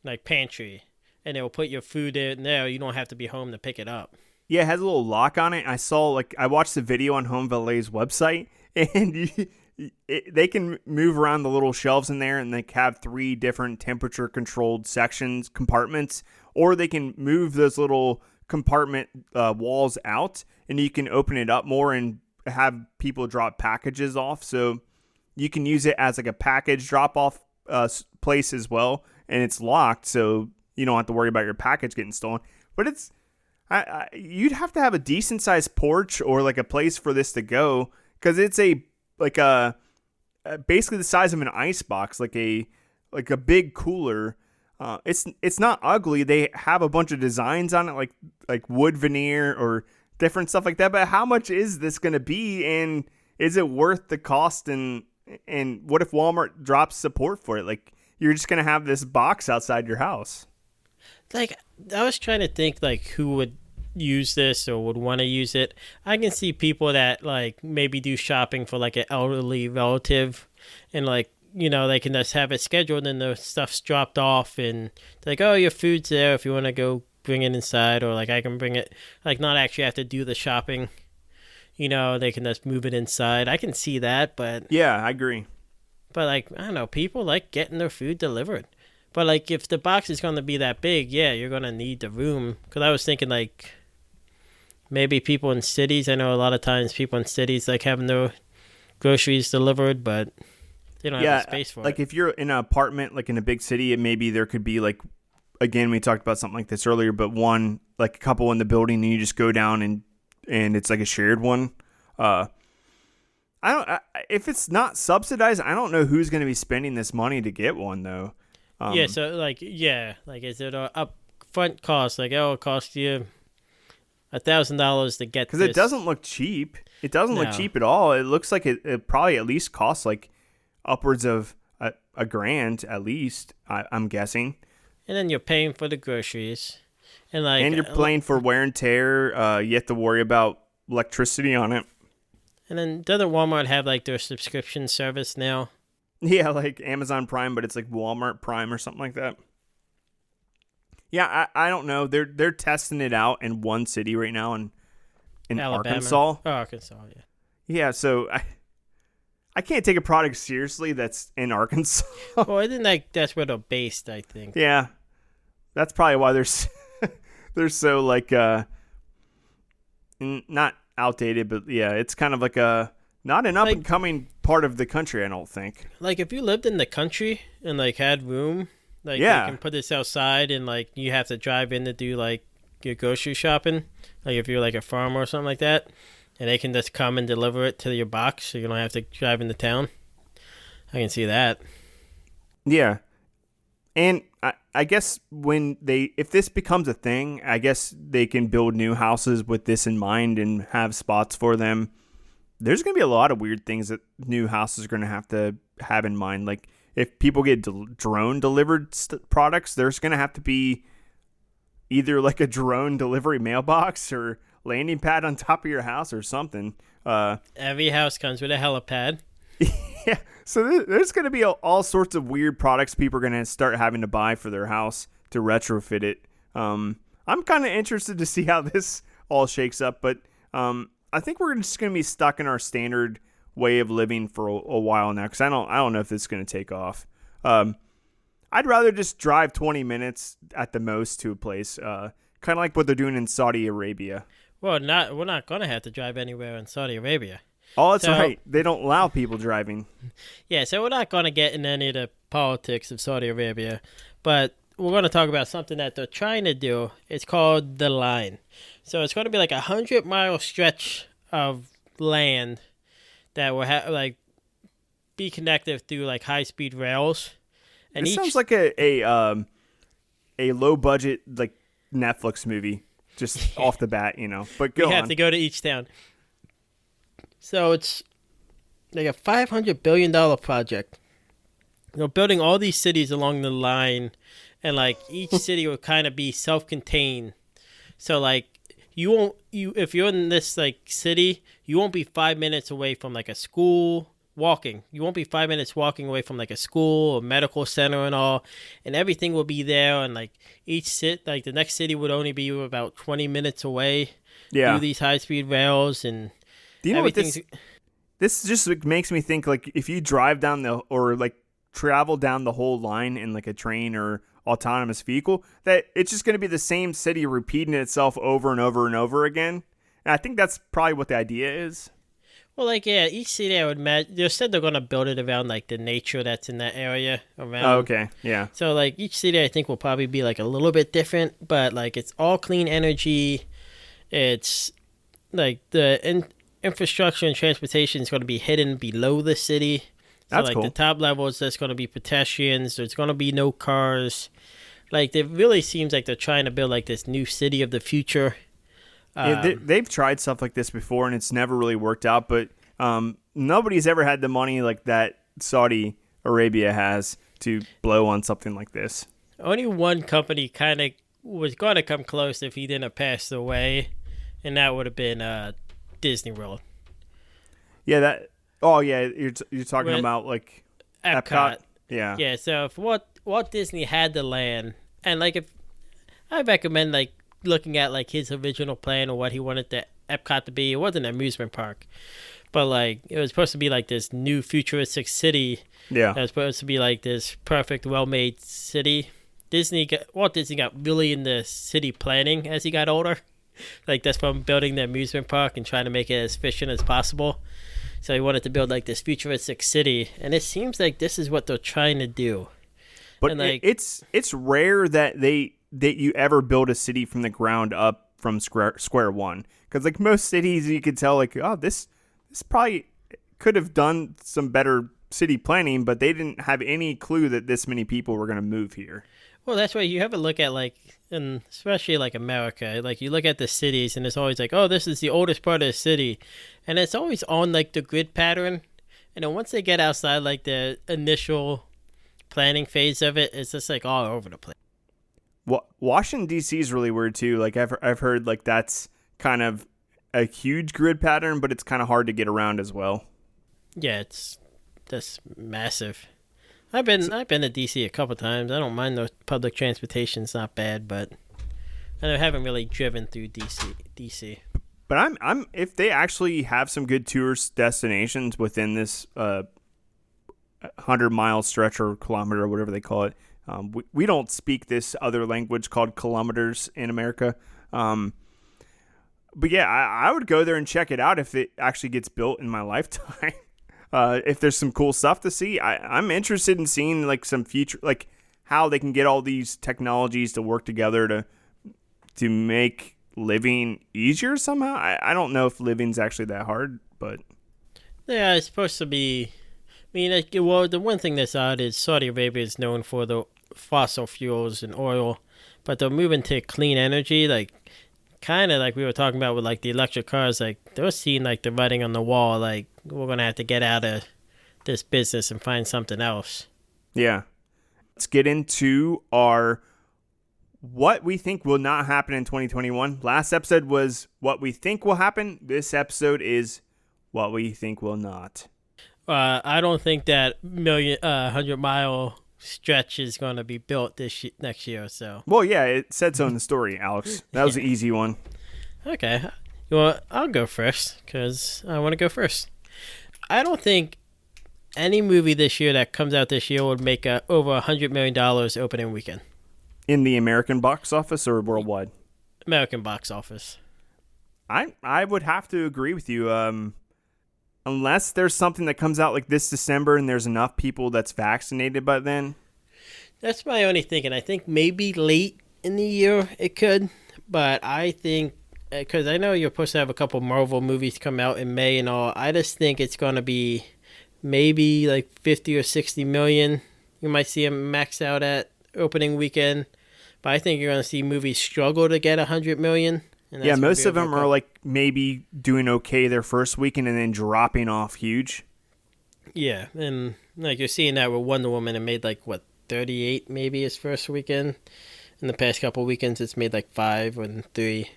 like pantry, and they'll put your food in there. You don't have to be home to pick it up. Yeah, it has a little lock on it. I watched the video on Home Valet's website, and they can move around the little shelves in there, and they have 3 different temperature controlled compartments, or they can move those little compartment walls out, and you can open it up more and have people drop packages off. So you can use it as like a package drop off place as well, and it's locked, so you don't have to worry about your package getting stolen. But it's you'd have to have a decent sized porch or like a place for this to go, because it's basically the size of an ice box, like a big cooler. It's not ugly. They have a bunch of designs on it, like wood veneer or different stuff like that. But how much is this going to be, and is it worth the cost? And what if Walmart drops support for it? Like, you're just going to have this box outside your house. Like, I was trying to think like who would use this or would want to use it. I can see people that like maybe do shopping for like an elderly relative, and like, they can just have it scheduled and the stuff's dropped off, and they're like, oh, your food's there if you want to go bring it inside, or like I can bring it, like not actually have to do the shopping. They can just move it inside. I can see that, but yeah, I agree. But like, I don't know, people like getting their food delivered. But like, if the box is going to be that big, yeah, you're going to need the room. Because I was thinking like maybe people in cities. I know a lot of times people in cities like having their groceries delivered, but they don't have the space for it. Like if you're in an apartment, like in a big city, maybe there could be like, again, we talked about something like this earlier, but one, like a couple in the building, and you just go down and it's like a shared one. If it's not subsidized, I don't know who's going to be spending this money to get one though. So like, is it a upfront cost? Like, oh, it costs you, $1,000 to get because this. it doesn't look cheap. It doesn't look No. cheap at all. It looks like it probably at least costs like upwards of a grand at least. I'm guessing. And then you're paying for the groceries, And you're paying for wear and tear. You have to worry about electricity on it. And then doesn't Walmart have like their subscription service now? Yeah, like Amazon Prime, but it's like Walmart Prime or something like that. Yeah, I don't know. They're testing it out in one city right now in Alabama. Arkansas. Oh, Arkansas, yeah. Yeah, so I can't take a product seriously that's in Arkansas. Well, I think like that's where they're based, I think. Yeah, that's probably why they're so like not outdated, but yeah, it's kind of like not an up and coming part of the country. I don't think. Like if you lived in the country and like had room, like Yeah. you can put this outside and like you have to drive in to do like your grocery shopping. Like if you're like a farmer or something like that, and they can just come and deliver it to your box, so you don't have to drive into town. I can see that. Yeah, and I guess if this becomes a thing, I guess they can build new houses with this in mind and have spots for them. There's going to be a lot of weird things that new houses are going to have in mind. Like if people get drone delivered products, there's going to have to be either like a drone delivery mailbox or landing pad on top of your house or something. Every house comes with a helipad. Yeah, so there's going to be all sorts of weird products people are going to start having to buy for their house to retrofit it. I'm kind of interested to see how this all shakes up, but I think we're just going to be stuck in our standard way of living for a while now, because I don't know if this is going to take off. I'd rather just drive 20 minutes at the most to a place, kind of like what they're doing in Saudi Arabia. Well, we're not going to have to drive anywhere in Saudi Arabia. Oh, that's right. They don't allow people driving. Yeah, so we're not going to get in any of the politics of Saudi Arabia, but we're going to talk about something that they're trying to do. It's called the line. So it's going to be like 100-mile stretch of land that will be connected through like high-speed rails. And It sounds like a low budget like Netflix movie, just off the bat, But go on. You have to go to each town. So it's like a $500 billion project. Building all these cities along the line, and like each city will kind of be self-contained. So like if you're in this like city, you won't be 5 minutes away from like a school walking. You won't be 5 minutes walking away from like a school or medical center and all, and everything will be there. And like the next city would only be about 20 minutes away. Yeah. Through these high-speed rails and. Do you know what this just like, makes me think? Like if you drive down or like travel down the whole line in like a train or autonomous vehicle, that it's just going to be the same city repeating itself over and over and over again. And I think that's probably what the idea is. Well, like yeah, each city I would imagine they said they're going to build it around like the nature that's in that area around. Oh, okay, yeah. So like each city I think will probably be like a little bit different, but like it's all clean energy. It's like the infrastructure and transportation is going to be hidden below the city. So That's like cool. the top levels, there's going to be pedestrians. There's going to be no cars. Like it really seems like they're trying to build like this new city of the future. Yeah, they've tried stuff like this before, and it's never really worked out. But nobody's ever had the money like that Saudi Arabia has to blow on something like this. Only one company kind of was going to come close if he didn't have passed away, and that would have been Disney World. Yeah, you're talking about like Epcot. Yeah. Yeah, so if Walt Disney had the land, and like if I recommend like looking at like his original plan or what he wanted the Epcot to be, it wasn't an amusement park, but like it was supposed to be like this new futuristic city. Yeah. That was supposed to be like this perfect, well-made city. Walt Disney got really into city planning as he got older. Like that's from building the amusement park and trying to make it as efficient as possible. So he wanted to build like this futuristic city, and it seems like this is what they're trying to do. But and, like, it's rare that you ever build a city from the ground up from square one, because like most cities you could tell like, oh, this probably could have done some better city planning, but they didn't have any clue that this many people were going to move here. Well, that's why you have a look at like, and especially like America, like you look at the cities and it's always like, oh, this is the oldest part of the city, and it's always on like the grid pattern, and then once they get outside like the initial planning phase of it, it's just like all over the place. Washington D.C. is really weird too. Like I've heard like that's kind of a huge grid pattern, but it's kind of hard to get around as well. Yeah, it's just massive. I've been to DC a couple times. I don't mind the public transportation's not bad, but I haven't really driven through DC. But I'm if they actually have some good tourist destinations within this 100-mile stretch or kilometer or whatever they call it. We don't speak this other language called kilometers in America. But yeah, I would go there and check it out if it actually gets built in my lifetime. If there's some cool stuff to see, I'm interested in seeing like some future, like how they can get all these technologies to work together to make living easier somehow. I don't know if living's actually that hard, but yeah, it's supposed to be. I mean, well, the one thing that's odd is Saudi Arabia is known for the fossil fuels and oil, but they're moving to clean energy, like kind of like we were talking about with like the electric cars. Like they're seeing like the writing on the wall, like we're gonna have to get out of this business and find something else. Yeah. Let's get into our what we think will not happen in 2021. Last episode was what we think will happen. This episode is what we think will not. I don't think that 100-mile stretch is going to be built next year. So. Well, yeah, it said so in the story, Alex. That was an easy one. Okay. Well, I'll go first because I want to go first. I don't think any movie this year that comes out this year would make over $100 million opening weekend. In the American box office or worldwide? American box office. I would have to agree with you. Unless there's something that comes out like this December and there's enough people that's vaccinated by then. That's my only thinking. I think maybe late in the year it could. But I think, because I know you're supposed to have a couple Marvel movies come out in May and all. I just think it's going to be maybe like 50 or 60 million. You might see them max out at opening weekend. But I think you're going to see movies struggle to get 100 million. Yeah, most of them are like maybe doing okay their first weekend and then dropping off huge. Yeah, and like you're seeing that with Wonder Woman, it made like, what, 38 maybe its first weekend? In the past couple of weekends, it's made like 5 and 3.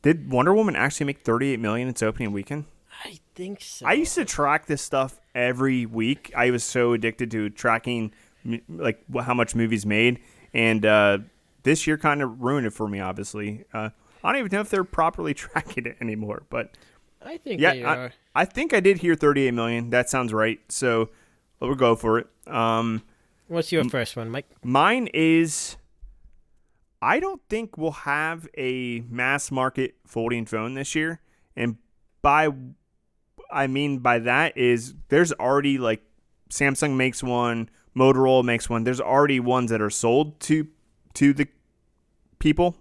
Did Wonder Woman actually make 38 million its opening weekend? I think so. I used to track this stuff every week. I was so addicted to tracking like how much movies made, and this year kind of ruined it for me, obviously. I don't even know if they're properly tracking it anymore, but I think they are. I think I did hear 38 million. That sounds right. So we'll go for it. What's your first one, Mike? Mine is, I don't think we'll have a mass market folding phone this year. And by that is there's already like Samsung makes one, Motorola makes one. There's already ones that are sold to the people.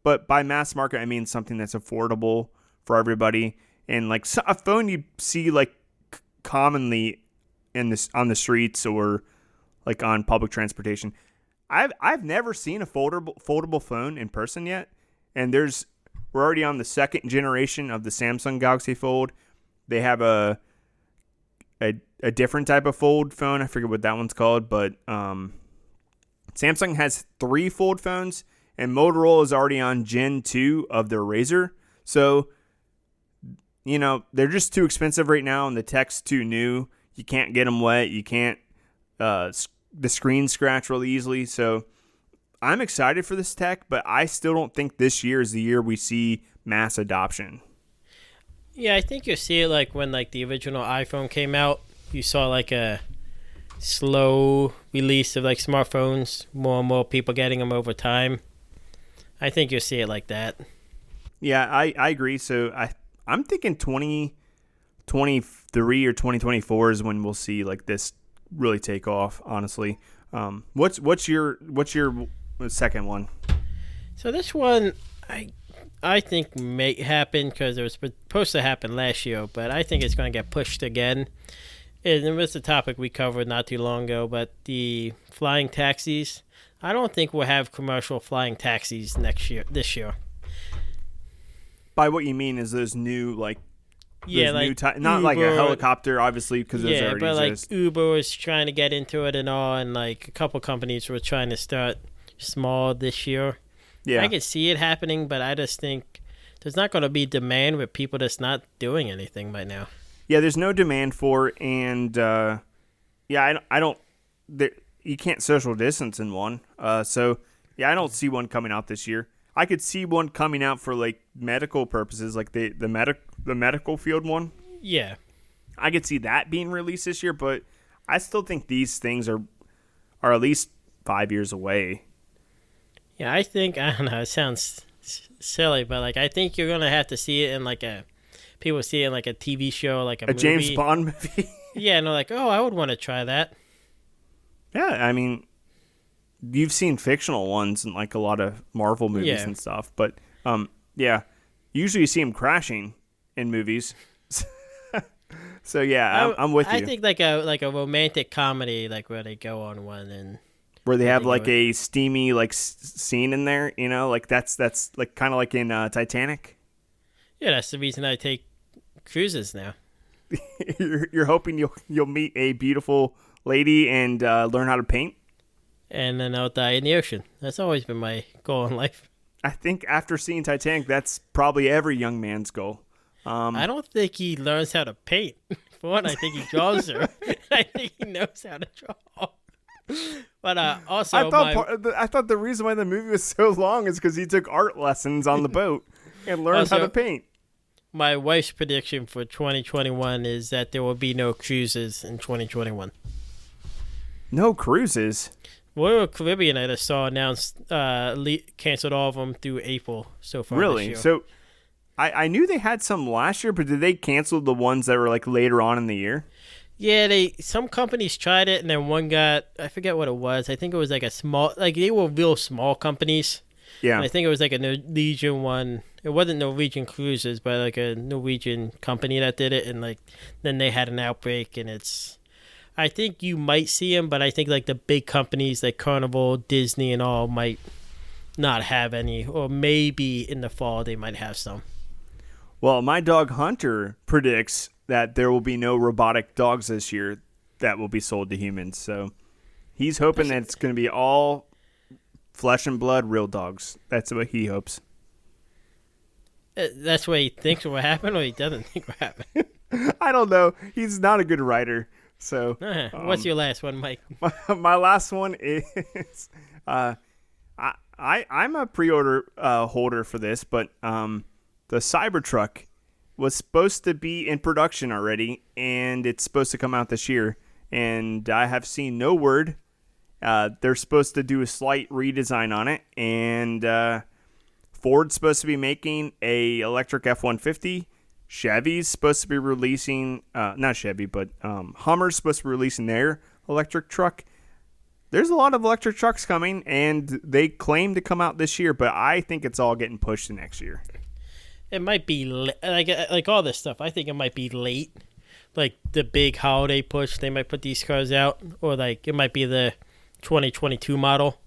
But by mass market, I mean something that's affordable for everybody, and like a phone you see like commonly on the streets or like on public transportation. I've never seen a foldable phone in person yet, and we're already on the second generation of the Samsung Galaxy Fold. They have a different type of fold phone. I forget what that one's called, but Samsung has 3 fold phones. And Motorola is already on Gen 2 of their Razr. So, they're just too expensive right now, and the tech's too new. You can't get them wet. You can't, the screen scratch really easily. So, I'm excited for this tech, but I still don't think this year is the year we see mass adoption. Yeah, I think you'll see it like when like the original iPhone came out. You saw like a slow release of like smartphones, more and more people getting them over time. I think you'll see it like that. Yeah, I agree. So I'm thinking 2023 or 2024 is when we'll see like this really take off, honestly. What's your second one? So this one I think may happen because it was supposed to happen last year, but I think it's going to get pushed again. And it was a topic we covered not too long ago, but the flying taxis. I don't think we'll have commercial flying taxis this year. By what you mean is those new Yeah, like not Uber, like a helicopter, obviously, because those already but exist. like Uber was trying to get into it and all, and like a couple companies were trying to start small this year. Yeah, I could see it happening, but I just think there's not going to be demand with people that's not doing anything right now. yeah. There's no demand for it, and I don't. You can't social distance in one. So yeah, I don't see one coming out this year. I could see one coming out for like medical purposes, like the medical field one. Yeah. I could see that being released this year, but I still think these things are at least 5 years away. Yeah, I don't know, it sounds silly, but like I think you're going to have to see it in like people see it in like a TV show, like a movie. James Bond movie. Yeah, and they're like, oh, I would want to try that. Yeah, I mean, you've seen fictional ones in like a lot of Marvel movies and stuff, but yeah, usually you see them crashing in movies. So yeah, I'm with you. I think like a romantic comedy, like where they go on one and where they have like a steamy like scene in there, you know, like that's like kind of like in Titanic. Yeah, that's the reason I take cruises now. You're hoping you'll meet a beautiful lady and learn how to paint, and then I'll die in the ocean. That's always been my goal in life. I think after seeing Titanic, that's probably every young man's goal. I don't think he learns how to paint. For one, I think he draws her. I think he knows how to draw. But also, I thought the reason why the movie was so long is because he took art lessons on the boat and learned how to paint. My wife's prediction for 2021 is that there will be no cruises in 2021. No cruises? Royal Caribbean, I just saw announced canceled all of them through April so far. Really? This year. So I knew they had some last year, but did they cancel the ones that were like later on in the year? Yeah, some companies tried it, and then one got, I forget what it was. I think it was like a small, like they were real small companies. Yeah. And I think it was like a Norwegian one. It wasn't Norwegian Cruises, but like a Norwegian company that did it, and like then they had an outbreak, and I think you might see them, but I think like the big companies like Carnival, Disney, and all might not have any, or maybe in the fall they might have some. Well, my dog Hunter predicts that there will be no robotic dogs this year that will be sold to humans. So he's hoping that it's going to be all flesh and blood, real dogs. That's what he hopes. That's what he thinks will happen, or he doesn't think will happen? I don't know. He's not a good writer. So what's your last one, Mike? My last one is I'm a pre-order holder for this, but the Cybertruck was supposed to be in production already, and it's supposed to come out this year. And I have seen no word. They're supposed to do a slight redesign on it, and Ford's supposed to be making a electric F-150. Chevy's supposed to be releasing, not Chevy, but Hummer's supposed to be releasing their electric truck. There's a lot of electric trucks coming, and they claim to come out this year, but I think it's all getting pushed to next year. It might be like all this stuff. I think it might be late, like the big holiday push. They might put these cars out, or like it might be the 2022 model.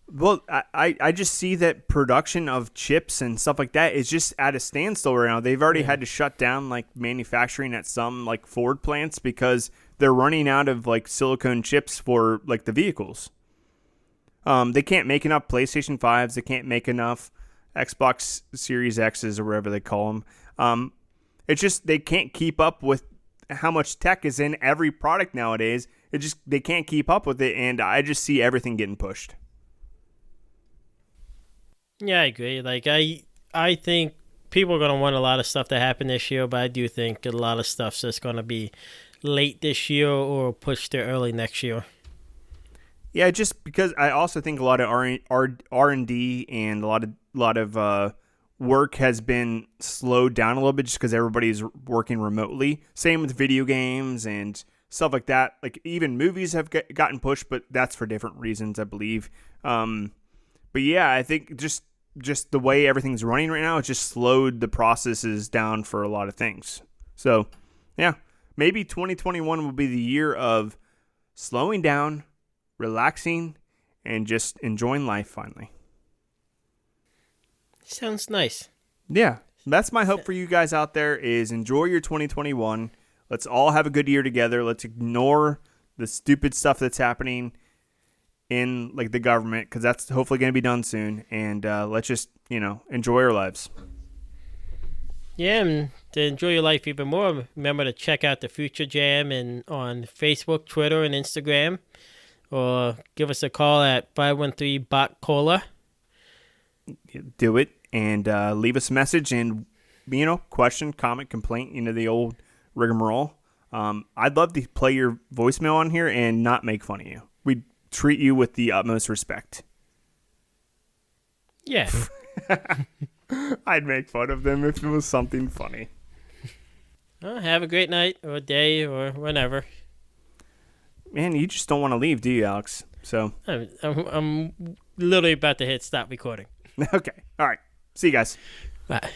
Well, I just see that production of chips and stuff like that is just at a standstill right now. They've already had to shut down like manufacturing at some like Ford plants because they're running out of like silicone chips for like the vehicles. They can't make enough PlayStation 5s. They can't make enough Xbox Series X's or whatever they call them. It's just they can't keep up with how much tech is in every product nowadays. They can't keep up with it, and I just see everything getting pushed. Yeah, I agree. Like I think people are gonna want a lot of stuff to happen this year, but I do think a lot of stuff's just gonna be late this year or pushed to early next year. Yeah, just because I also think a lot of R&D and a lot of work has been slowed down a little bit just because everybody's working remotely. Same with video games and stuff like that. Like even movies have gotten pushed, but that's for different reasons, I believe. But yeah, I think just the way everything's running right now, it just slowed the processes down for a lot of things. So yeah, maybe 2021 will be the year of slowing down, relaxing, and just enjoying life finally. Sounds nice. Yeah, that's my hope for you guys out there is enjoy your 2021. Let's all have a good year together. Let's ignore the stupid stuff that's happening in like the government, because that's hopefully going to be done soon. And let's just, enjoy our lives. Yeah, and to enjoy your life even more, remember to check out the Future Jam on Facebook, Twitter, and Instagram. Or give us a call at 513-BOT-COLA. Do it and leave us a message and, question, comment, complaint, the old rigmarole. I'd love to play your voicemail on here and not make fun of you. We'd treat you with the utmost respect. Yeah. I'd make fun of them if it was something funny. Well, have a great night or day or whenever. Man, you just don't want to leave, do you, Alex? So I'm literally about to hit stop recording. Okay. All right. See you guys. Bye.